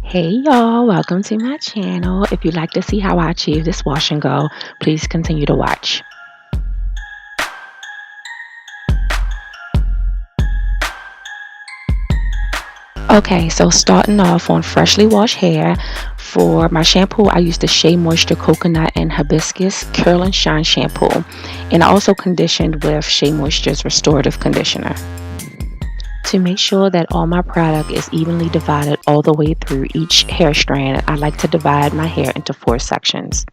Hey y'all, welcome to my channel. If you'd like to see how I achieve this wash and go, please continue to watch. Okay, so starting off on freshly washed hair, for my shampoo, I use the SheaMoisture Coconut and Hibiscus Curl and Shine shampoo, and I also conditioned with SheaMoisture's Restorative Conditioner. To make sure that all my product is evenly divided all the way through each hair strand, I like to divide my hair into 4 sections.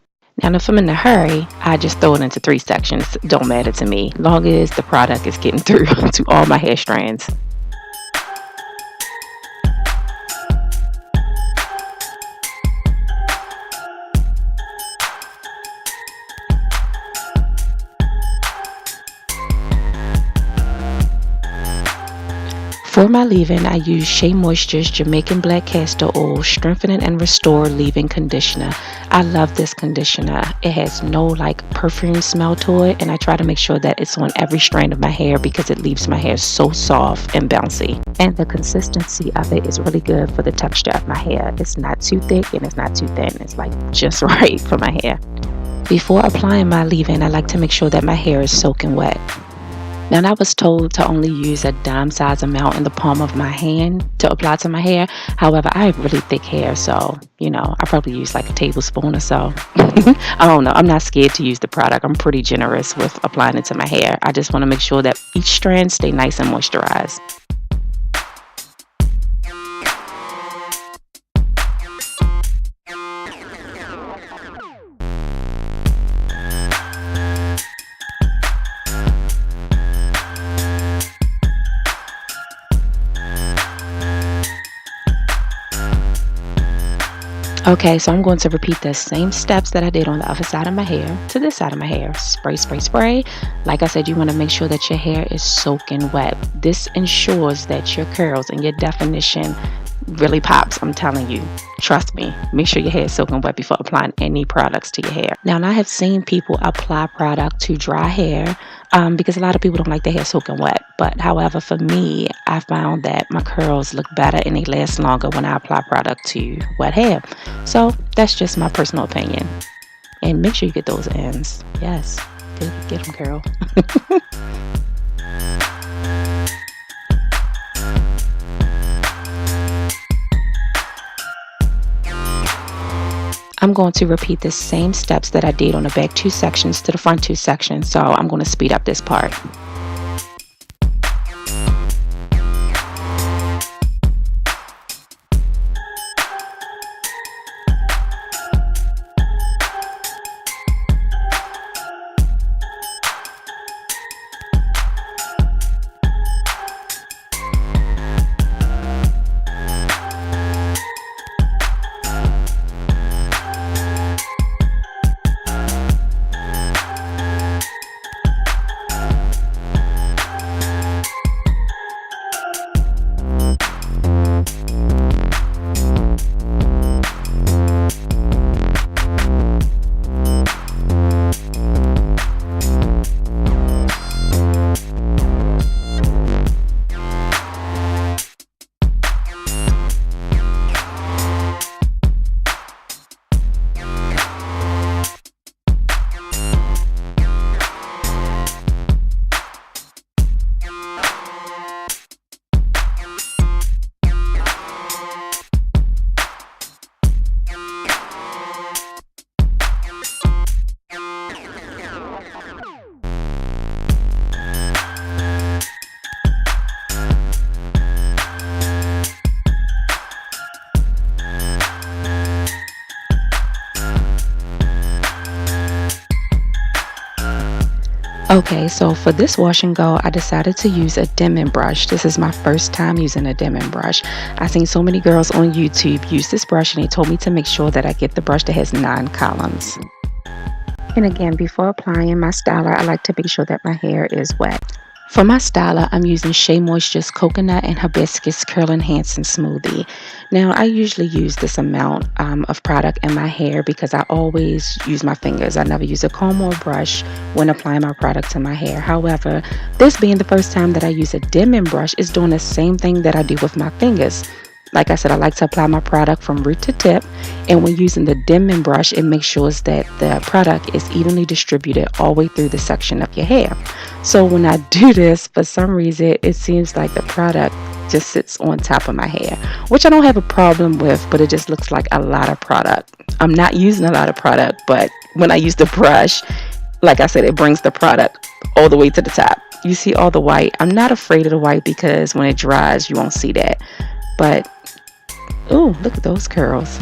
Now, if I'm in a hurry, I just throw it into 3 sections. Don't matter to me, long as the product is getting through to all my hair strands. For my leave-in, I use SheaMoisture's Jamaican Black Castor Oil Strengthening and Restore Leave-In Conditioner. I love this conditioner. It has no perfume smell to it, and I try to make sure that it's on every strand of my hair because it leaves my hair so soft and bouncy. And the consistency of it is really good for the texture of my hair. It's not too thick and it's not too thin. It's just right for my hair. Before applying my leave-in, I like to make sure that my hair is soaking wet. Now, I was told to only use a dime size amount in the palm of my hand to apply to my hair. However, I have really thick hair, so, I probably use a tablespoon or so. I don't know. I'm not scared to use the product. I'm pretty generous with applying it to my hair. I just want to make sure that each strand stay nice and moisturized. Okay, so I'm going to repeat the same steps that I did on the other side of my hair to this side of my hair. Spray, spray, spray. Like I said, you want to make sure that your hair is soaking wet. This ensures that your curls and your definition really pops. I'm telling you, trust me. Make sure your hair is soaking wet before applying any products to your hair. Now, I have seen people apply product to dry hair because a lot of people don't like their hair soaking wet. But however, for me, I found that my curls look better and they last longer when I apply product to wet hair. So that's just my personal opinion. And make sure you get those ends. Yes, get them, curl. I'm going to repeat the same steps that I did on the back 2 sections to the front 2 sections, so I'm going to speed up this part. Okay, so for this wash and go, I decided to use a Denman brush. This is my first time using a Denman brush. I've seen so many girls on YouTube use this brush, and they told me to make sure that I get the brush that has 9 columns. And again, before applying my styler, I like to make sure that my hair is wet. For my styler, I'm using SheaMoisture's Coconut and Hibiscus Curl Enhancing Smoothie. Now, I usually use this amount of product in my hair because I always use my fingers. I never use a comb or brush when applying my product to my hair. However, this being the first time that I use a Denman brush is doing the same thing that I do with my fingers. Like I said, I like to apply my product from root to tip, and when using the Denman brush, it makes sure that the product is evenly distributed all the way through the section of your hair. So when I do this, for some reason, it seems like the product just sits on top of my hair, which I don't have a problem with, but it just looks like a lot of product. I'm not using a lot of product, but when I use the brush, like I said, it brings the product all the way to the top. You see all the white. I'm not afraid of the white because when it dries, you won't see that. But, ooh, look at those curls.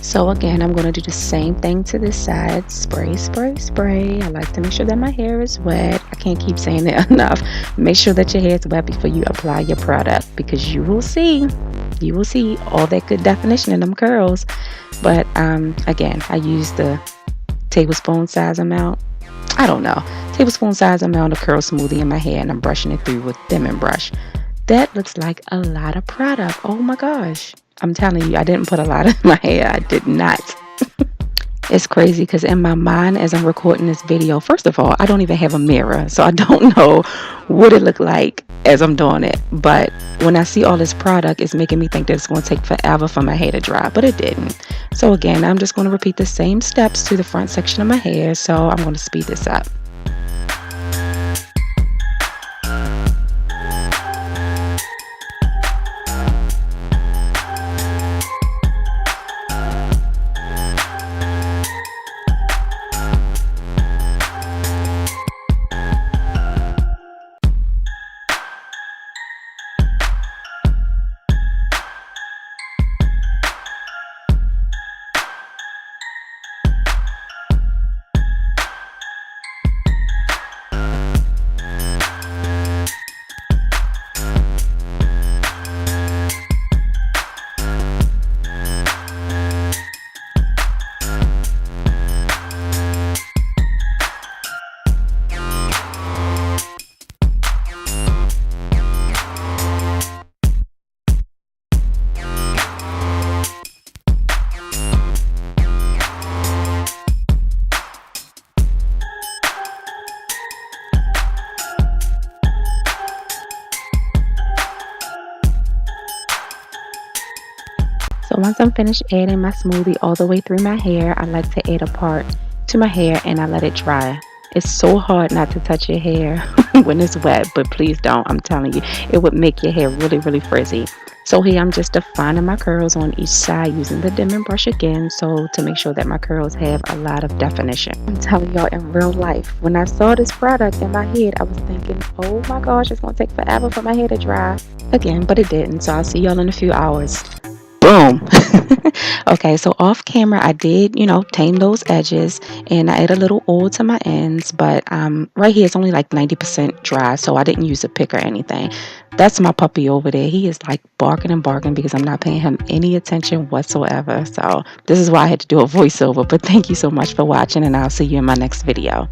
So again, I'm going to do the same thing to this side. Spray, spray, spray. I like to make sure that my hair is wet. I can't keep saying it enough. Make sure that your hair is wet before you apply your product, because you will see all that good definition in them curls. But again, I use the tablespoon size amount. I don't know. Tablespoon size amount of curl smoothie in my hair, and I'm brushing it through with Denman Brush. That looks like a lot of product. Oh my gosh. I'm telling you, I didn't put a lot in my hair. I did not. It's crazy because in my mind, as I'm recording this video, first of all, I don't even have a mirror. So I don't know what it looked like as I'm doing it. But when I see all this product, it's making me think that it's going to take forever for my hair to dry. But it didn't. So again, I'm just going to repeat the same steps to the front section of my hair. So I'm going to speed this up. So once I'm finished adding my smoothie all the way through my hair, I like to add a part to my hair and I let it dry. It's so hard not to touch your hair when it's wet, but please don't. I'm telling you, it would make your hair really, really frizzy. So here I'm just defining my curls on each side using the Denman brush again, so to make sure that my curls have a lot of definition. I'm telling y'all, in real life, when I saw this product in my head, I was thinking, oh my gosh, it's going to take forever for my hair to dry again, but it didn't. So I'll see y'all in a few hours. Boom. Okay, so off camera I did, tame those edges, and I add a little oil to my ends, but right here it's only like 90% dry, so I didn't use a pick or anything. That's my puppy over there. He is like barking and barking because I'm not paying him any attention whatsoever. So this is why I had to do a voiceover, but thank you so much for watching, and I'll see you in my next video.